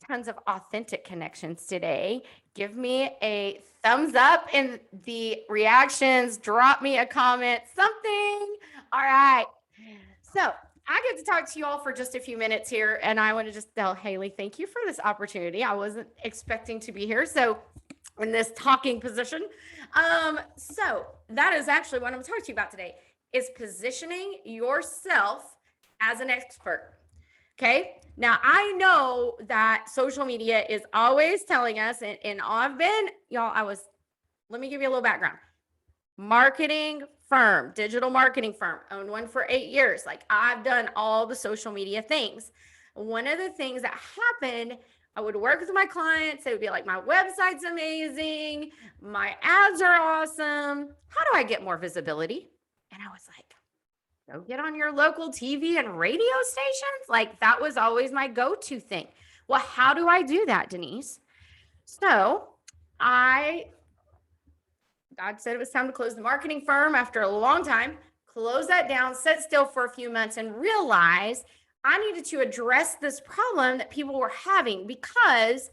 tons of authentic connections today. Give me a thumbs up in the reactions. Drop me a comment, something. All right. So I get to talk to you all for just a few minutes here, and I want to just tell Haley, thank you for this opportunity. I wasn't expecting to be here. So in this talking position. So that is actually what I'm going to talk to you about today is positioning yourself as an expert. Okay. Now I know that social media is always telling us, and I've been, let me give you a little background. Marketing firm, digital marketing firm, owned one for 8 years. Like I've done all the social media things. One of the things that happened, I would work with my clients. They would be like, my website's amazing. My ads are awesome. How do I get more visibility? And I was like, go get on your local TV and radio stations. Like that was always my go-to thing. Well, how do I do that, Denise? So God said it was time to close the marketing firm after a long time, close that down, sit still for a few months and realize I needed to address this problem that people were having because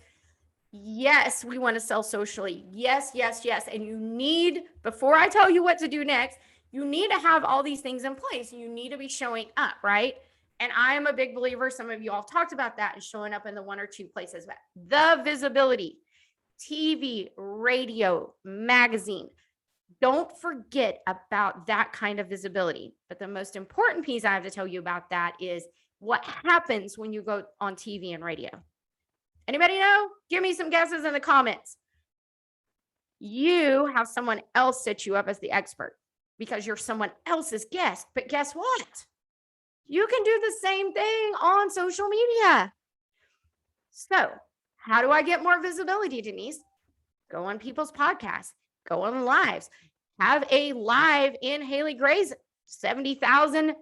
yes, we want to sell socially. Yes, yes, yes. And you need, before I tell you what to do next, you need to have all these things in place. You need to be showing up, right? And I am a big believer. Some of you all talked about that and showing up in the one or two places, but the visibility, TV, radio, magazine. Don't forget about that kind of visibility. But the most important piece I have to tell you about that is what happens when you go on TV and radio. Anybody know? Give me some guesses in the comments. You have someone else set you up as the expert because you're someone else's guest. But guess what? You can do the same thing on social media. So how do I get more visibility, Denise? Go on people's podcasts, go on lives, have a live in Haley Gray's 74,000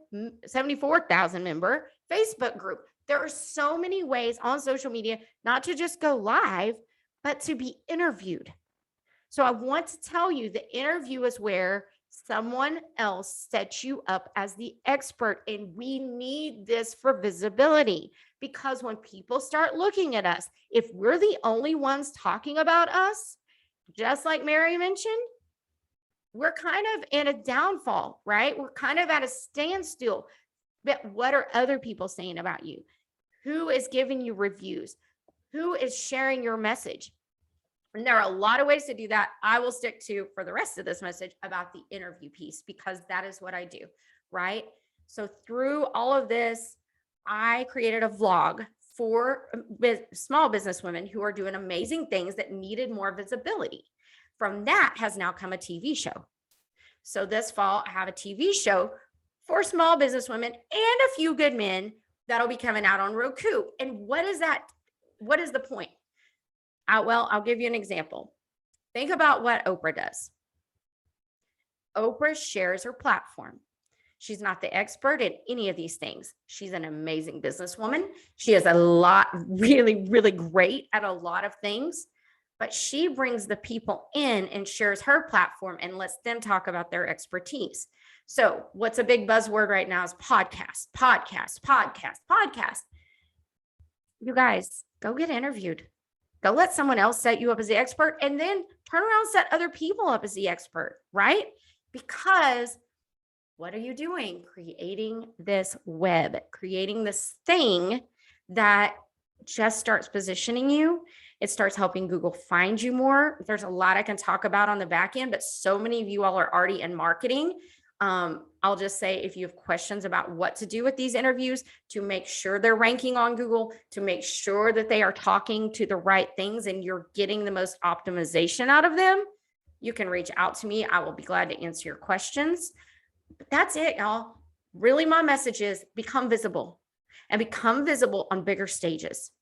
member Facebook group. There are so many ways on social media, not to just go live, but to be interviewed. So I want to tell you the interview is where someone else sets you up as the expert. And we need this for visibility because when people start looking at us, if we're the only ones talking about us, just like Mary mentioned, we're kind of in a downfall, right? We're kind of at a standstill. But what are other people saying about you? Who is giving you reviews? Who is sharing your message? And there are a lot of ways to do that. I will stick to for the rest of this message about the interview piece because that is what I do, right? So through all of this, I created a vlog for small business women who are doing amazing things that needed more visibility. From that has now come a TV show. So this fall, I have a TV show for small business women and a few good men that'll be coming out on Roku. And what is that? What is the point? Well, I'll give you an example. Think about what Oprah does. Oprah shares her platform. She's not the expert in any of these things. She's an amazing businesswoman. She is really, really great at a lot of things, but she brings the people in and shares her platform and lets them talk about their expertise. So what's a big buzzword right now is podcast. You guys, go get interviewed. Go let someone else set you up as the expert and then turn around and set other people up as the expert, right? Because what are you doing? Creating this web, creating this thing that just starts positioning you. It starts helping Google find you more. There's a lot I can talk about on the back end, but so many of you all are already in marketing. I'll just say if you have questions about what to do with these interviews to make sure they're ranking on Google, to make sure that they are talking to the right things and you're getting the most optimization out of them, you can reach out to me. I will be glad to answer your questions. But that's it, y'all. Really, my message is become visible and become visible on bigger stages.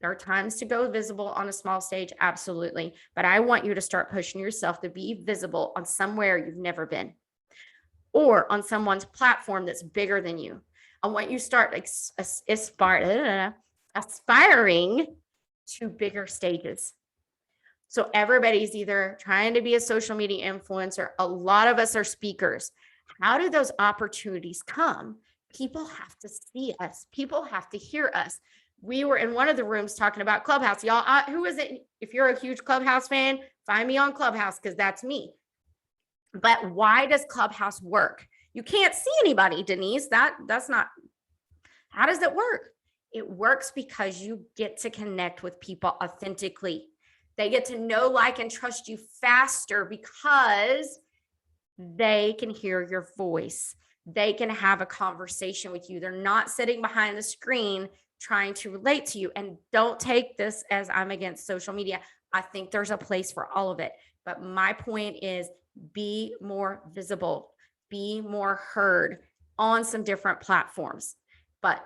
There are times to go visible on a small stage, absolutely. But I want you to start pushing yourself to be visible on somewhere you've never been or on someone's platform that's bigger than you. I want you to start aspiring to bigger stages. So everybody's either trying to be a social media influencer. A lot of us are speakers. How do those opportunities come? People have to see us. People have to hear us. we were in one of the rooms talking about Clubhouse. Y'all, who is it? If you're a huge Clubhouse fan, find me on Clubhouse because that's me. But why does Clubhouse work? You can't see anybody, Denise. That's not, how does it work? It works because you get to connect with people authentically. They get to know, like, and trust you faster because they can hear your voice. They can have a conversation with you. They're not sitting behind the screen trying to relate to you. And don't take this as I'm against social media. I think there's a place for all of it. But my point is, be more visible, be more heard on some different platforms. But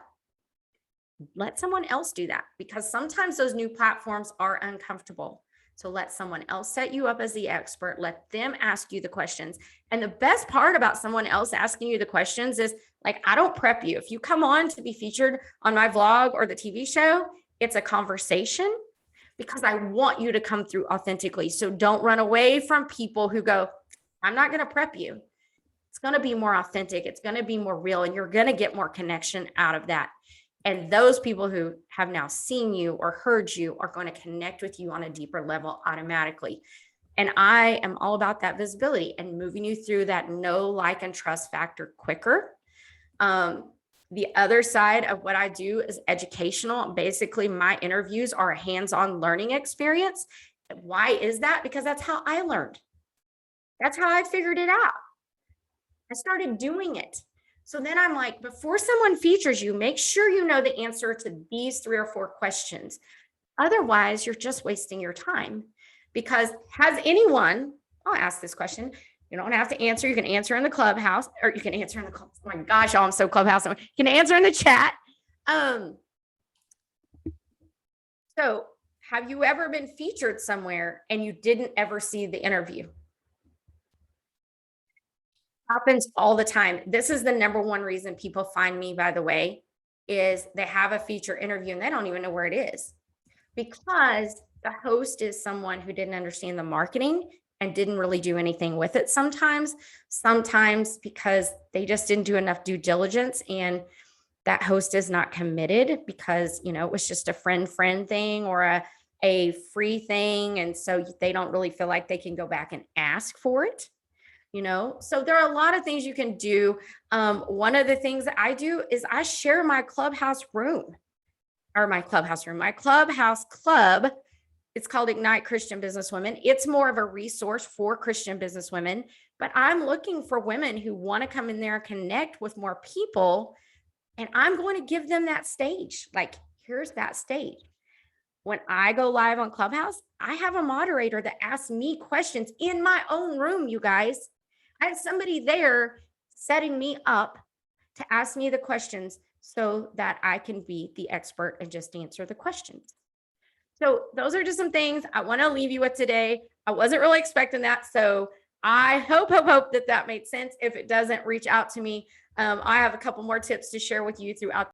let someone else do that, because sometimes those new platforms are uncomfortable. So let someone else set you up as the expert. Let them ask you the questions. And the best part about someone else asking you the questions is, like, I don't prep you. If you come on to be featured on my vlog or the TV show, it's a conversation because I want you to come through authentically. So don't run away from people who go, I'm not going to prep you. It's going to be more authentic. It's going to be more real, and you're going to get more connection out of that. And those people who have now seen you or heard you are going to connect with you on a deeper level automatically. And I am all about that visibility and moving you through that know, like, and trust factor quicker. The other side of what I do is educational. Basically, my interviews are a hands-on learning experience. Why is that? Because that's how I learned. That's how I figured it out. I started doing it. So then I'm like, before someone features you, make sure you know the answer to these 3 or 4 questions. Otherwise, you're just wasting your time. Because has anyone, I'll ask this question. You don't have to answer. You can answer in the Clubhouse, or you can answer in the, oh my gosh, y'all, I'm so Clubhouse. You can answer in the chat. So have you ever been featured somewhere and you didn't ever see the interview? Happens all the time. This is the number one reason people find me, by the way, is they have a feature interview and they don't even know where it is, because the host is someone who didn't understand the marketing and didn't really do anything with it. Sometimes because they just didn't do enough due diligence, and that host is not committed because, you know, it was just a friend thing or a free thing. And so they don't really feel like they can go back and ask for it. You know, so there are a lot of things you can do. One of the things that I do is I share my Clubhouse room, or my Clubhouse club. It's called Ignite Christian Businesswomen. It's more of a resource for Christian businesswomen, but I'm looking for women who want to come in there and connect with more people. And I'm going to give them that stage. Like, here's that stage. When I go live on Clubhouse, I have a moderator that asks me questions in my own room, you guys. I have somebody there setting me up to ask me the questions so that I can be the expert and just answer the questions. So those are just some things I want to leave you with today. I wasn't really expecting that. So I hope that made sense. If it doesn't, reach out to me. I have a couple more tips to share with you throughout